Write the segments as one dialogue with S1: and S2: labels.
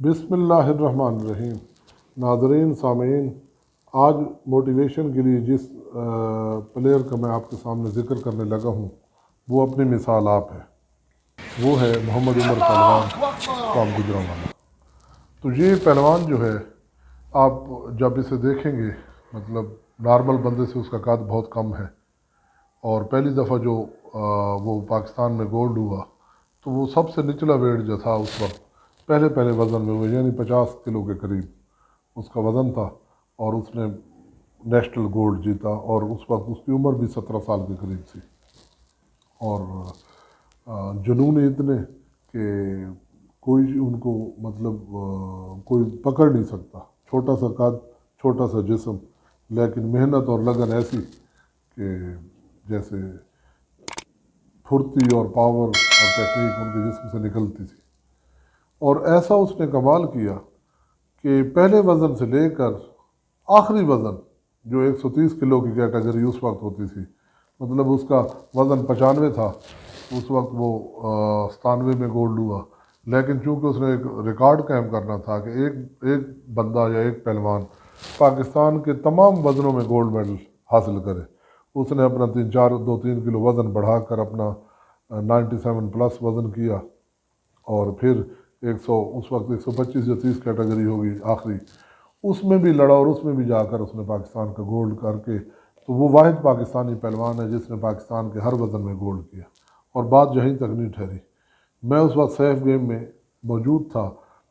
S1: بسم اللہ الرحمن الرحیم۔ ناظرین، سامعین، آج موٹیویشن کے لیے جس پلیئر کا میں آپ کے سامنے ذکر کرنے لگا ہوں وہ اپنی مثال آپ ہے، وہ ہے محمد عمر پہلوان فرام گجرانوالہ۔ تو یہ پہلوان جو ہے، آپ جب اسے دیکھیں گے مطلب نارمل بندے سے اس کا قد بہت کم ہے، اور پہلی دفعہ جو وہ پاکستان میں گولڈ ہوا تو وہ سب سے نچلا ویٹ جو تھا اس وقت پہلے وزن میں وہ یعنی 50 کلو کے قریب اس کا وزن تھا، اور اس نے نیشنل گولڈ جیتا، اور اس وقت اس کی عمر بھی 17 سال کے قریب تھی، اور جنون اتنے کہ کوئی ان کو مطلب کوئی پکڑ نہیں سکتا، چھوٹا سا قد، چھوٹا سا جسم، لیکن محنت اور لگن ایسی کہ جیسے پھرتی اور پاور اور ٹیکنیک ان کے جسم سے نکلتی تھی۔ اور ایسا اس نے کمال کیا کہ پہلے وزن سے لے کر آخری وزن جو 130 کلو کی کیٹیگری اس وقت ہوتی تھی، مطلب اس کا وزن 95 تھا، اس وقت وہ 97 میں گولڈ ہوا، لیکن چونکہ اس نے ایک ریکارڈ قائم کرنا تھا کہ ایک بندہ یا ایک پہلوان پاکستان کے تمام وزنوں میں گولڈ میڈل حاصل کرے، اس نے اپنا 2-3 کلو وزن بڑھا کر اپنا 97 پلس وزن کیا، اور پھر اس وقت 125 یا 30 کیٹیگری ہوگی آخری، اس میں بھی لڑا، اور اس میں بھی جا کر اس نے پاکستان کا گولڈ کر کے، تو وہ واحد پاکستانی پہلوان ہے جس نے پاکستان کے ہر وزن میں گولڈ کیا، اور بات یہیں تک نہیں ٹھہری۔ میں اس وقت سیف گیم میں موجود تھا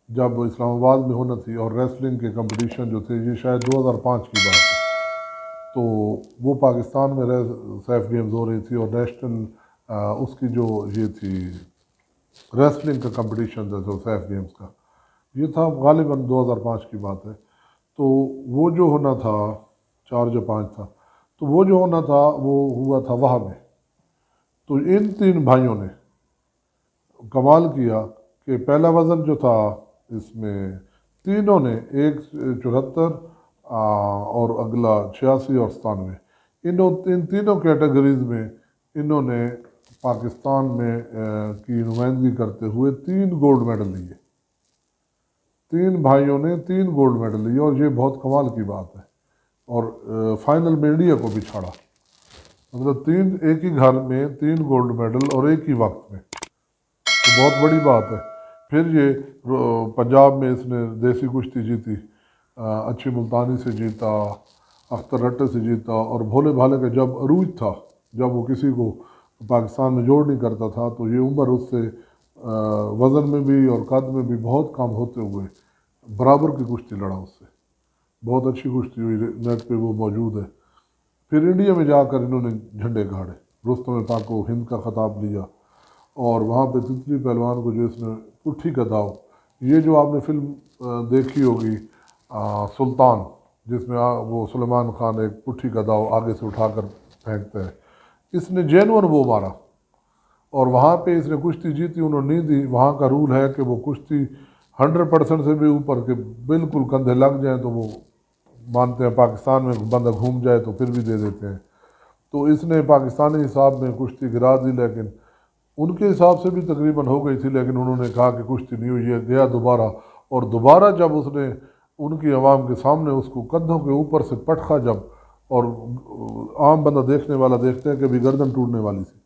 S1: جب اسلام آباد میں ہونا تھی، اور ریسلنگ کے کمپٹیشن جو تھے یہ شاید 2005 کی بات ہے، تو وہ پاکستان میں سیف گیمز ہو رہی تھی، اور نیشنل اس کی جو یہ تھی ریسلنگ کا کمپٹیشن جو سیف گیمز کا یہ تھا، غالباً 2005 کی بات ہے۔ تو وہ جو ہونا تھا 4 یا 5 تھا، تو وہ جو ہونا تھا وہ ہوا تھا وہاں میں۔ تو ان 3 بھائیوں نے کمال کیا کہ پہلا وزن جو تھا اس میں تینوں نے 174 اور اگلا 86 اور 97، ان تینوں کیٹیگریز میں انہوں نے پاکستان میں کی نمائندگی کرتے ہوئے 3 گولڈ میڈل لیے، 3 بھائیوں نے 3 گولڈ میڈل لیے، اور یہ بہت کمال کی بات ہے، اور فائنل میں انڈیا کو بھی چھاڑا، مطلب ایک ہی گھر میں 3 گولڈ میڈل اور ایک ہی وقت میں، تو بہت بڑی بات ہے۔ پھر یہ پنجاب میں اس نے دیسی کشتی جیتی، اچھی ملتانی سے جیتا، اختر رٹے سے جیتا، اور بھولے بھالے کا جب عروج تھا، جب وہ کسی کو پاکستان میں جوڑ نہیں کرتا تھا، تو یہ عمر اس سے وزن میں بھی اور قد میں بھی بہت کم ہوتے ہوئے برابر کی کشتی لڑا، اس سے بہت اچھی کشتی ہوئی، نیٹ پہ وہ موجود ہے۔ پھر انڈیا میں جا کر انہوں نے جھنڈے گاڑے، رستم پاک کو ہند کا خطاب لیا، اور وہاں پہ تتلی پہلوان کو جو اس نے پٹھی کا داؤ، یہ جو آپ نے فلم دیکھی ہوگی سلطان، جس میں وہ سلیمان خان ایک پٹھی کا داؤ آگے سے اٹھا کر پھینکتا ہے، اس نے جینون وہ مارا، اور وہاں پہ اس نے کشتی جیتی، انہوں نے نہیں دی۔ وہاں کا رول ہے کہ وہ کشتی 100% سے بھی اوپر کے بالکل کندھے لگ جائیں تو وہ مانتے ہیں، پاکستان میں بندہ گھوم جائے تو پھر بھی دے دیتے ہیں، تو اس نے پاکستانی حساب میں کشتی گرا دی، لیکن ان کے حساب سے بھی تقریباً ہو گئی تھی، لیکن انہوں نے کہا کہ کشتی نہیں ہوئی ہے، گیا دوبارہ، اور دوبارہ جب اس نے ان کی عوام کے سامنے اس کو کندھوں کے اوپر سے پٹخا جب، اور عام بندہ دیکھنے والا دیکھتے ہیں کہ بھی گردن ٹوٹنے والی تھی،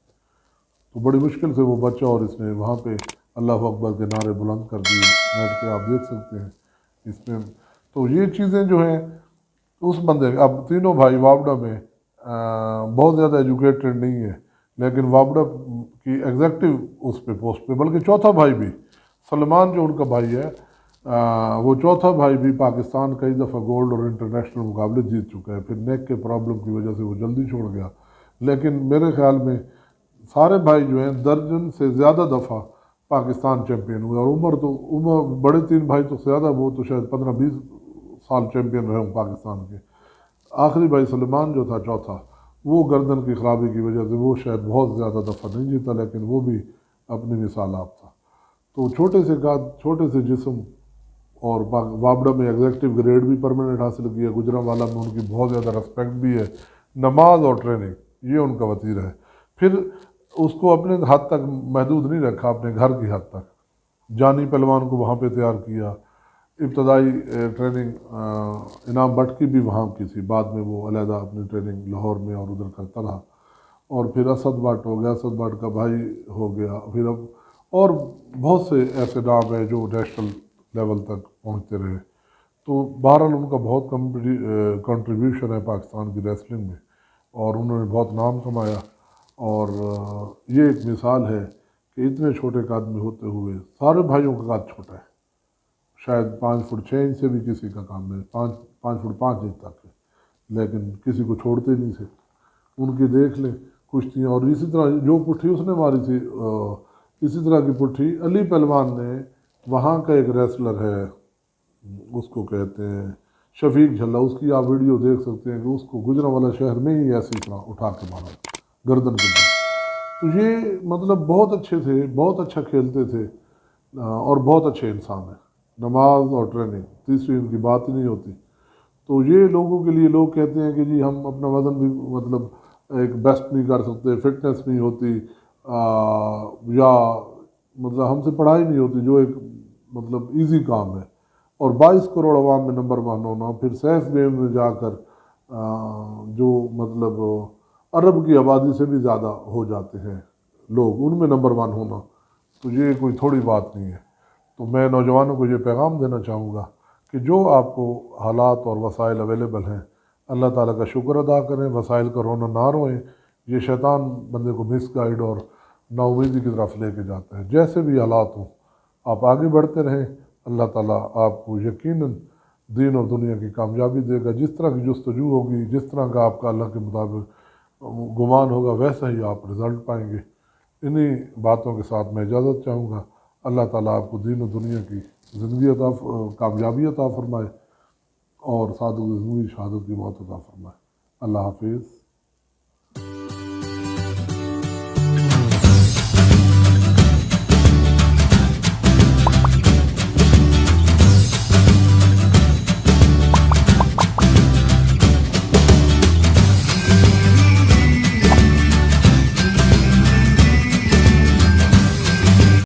S1: تو بڑی مشکل سے وہ بچہ، اور اس نے وہاں پہ اللہ اکبر کے نعرے بلند کر دیے، نیٹ پہ آپ دیکھ سکتے ہیں اس میں۔ تو یہ چیزیں جو ہیں اس بندے، اب تینوں بھائی وابڈا میں بہت زیادہ ایجوکیٹڈ نہیں ہے، لیکن وابڈا کی ایگزیکٹو اس پہ پوسٹ پہ، بلکہ چوتھا بھائی بھی سلمان جو ان کا بھائی ہے، وہ چوتھا بھائی بھی پاکستان کئی دفعہ گولڈ اور انٹرنیشنل مقابلے جیت چکا ہے، پھر نیک کے پرابلم کی وجہ سے وہ جلدی چھوڑ گیا، لیکن میرے خیال میں سارے بھائی جو ہیں درجن سے زیادہ دفعہ پاکستان چیمپئن ہوئے، اور عمر بڑے 3 بھائی تو زیادہ، وہ تو شاید 15-20 سال چیمپئن رہے ہوں پاکستان کے۔ آخری بھائی سلمان جو تھا چوتھا، وہ گردن کی خرابی کی وجہ سے وہ شاید بہت زیادہ دفعہ نہیں جیتا، لیکن وہ بھی اپنی مثال آپ تھا۔ تو چھوٹے سے قد، چھوٹے سے جسم، اور وابڈا میں ایگزیکٹو گریڈ بھی پرماننٹ حاصل کیا، گجرانوالہ میں ان کی بہت زیادہ رسپیکٹ بھی ہے، نماز اور ٹریننگ یہ ان کا وتیرہ ہے۔ پھر اس کو اپنے حد تک محدود نہیں رکھا، اپنے گھر کی حد تک، جانی پہلوان کو وہاں پہ تیار کیا، ابتدائی ٹریننگ انعام بٹ کی بھی وہاں کی تھی، بعد میں وہ علیحدہ اپنی ٹریننگ لاہور میں اور ادھر کرتا رہا، اور پھر اسد بٹ ہو گیا، اسد بٹ کا بھائی ہو گیا، پھر اب اور بہت سے ایسے نام ہیں جو نیشنل لیول تک پہنچتے رہے۔ تو بہرحال ان کا بہت کنٹریبیوشن ہے پاکستان کی ریسلنگ میں، اور انہوں نے بہت نام کمایا، اور یہ ایک مثال ہے کہ اتنے چھوٹے قد میں ہوتے ہوئے سارے بھائیوں کا قد چھوٹا ہے، شاید 5 فٹ 6 انچ سے بھی کسی کا کام ہے، 5 فٹ 5 انچ تک ہے، لیکن کسی کو چھوڑتے نہیں تھے۔ ان کی دیکھ لیں کشتیاں، اور اسی طرح جو پٹھی اس نے ماری تھی اسی طرح کی پٹھی علی پہلوان نے، وہاں کا ایک ریسلر ہے اس کو کہتے ہیں شفیق جھلا، اس کی آپ ویڈیو دیکھ سکتے ہیں کہ اس کو گجرانوالہ شہر میں ہی ایسی طرح اٹھا کے مارا گردن کے بل۔ تو یہ مطلب بہت اچھے تھے، بہت اچھا کھیلتے تھے، اور بہت اچھے انسان ہیں۔ نماز اور ٹریننگ تیسری ان کی بات ہی نہیں ہوتی۔ تو یہ لوگوں کے لیے لوگ کہتے ہیں کہ جی ہم اپنا وزن بھی مطلب ایک بیسٹ نہیں کر سکتے، فٹنس نہیں ہوتی، یا مطلب ہم سے پڑھائی نہیں ہوتی، جو ایک مطلب ایزی کام ہے، اور 22 کروڑ عوام میں نمبر 1 ہونا، پھر سیف گیم میں جا کر جو مطلب عرب کی آبادی سے بھی زیادہ ہو جاتے ہیں لوگ، ان میں نمبر 1 ہونا، تو یہ کوئی تھوڑی بات نہیں ہے۔ تو میں نوجوانوں کو یہ پیغام دینا چاہوں گا کہ جو آپ کو حالات اور وسائل اویلیبل ہیں، اللہ تعالیٰ کا شکر ادا کریں، وسائل کا رونا نہ روئیں۔ یہ شیطان بندے کو مس گائیڈ اور نا امیدی کی طرف لے کے جاتا ہے۔ جیسے بھی حالات ہوں آپ آگے بڑھتے رہیں، اللہ تعالیٰ آپ کو یقیناً دین اور دنیا کی کامیابی دے گا۔ جس طرح کی جستجو ہوگی، جس طرح کا آپ کا اللہ کے مطابق گمان ہوگا، ویسا ہی آپ رزلٹ پائیں گے۔ انہی باتوں کے ساتھ میں اجازت چاہوں گا۔ اللہ تعالیٰ آپ کو دین و دنیا کی زندگی کامیابی عطا فرمائے، اور سعادت زندگی شہادت کی موت عطا فرمائے۔ اللہ حافظ۔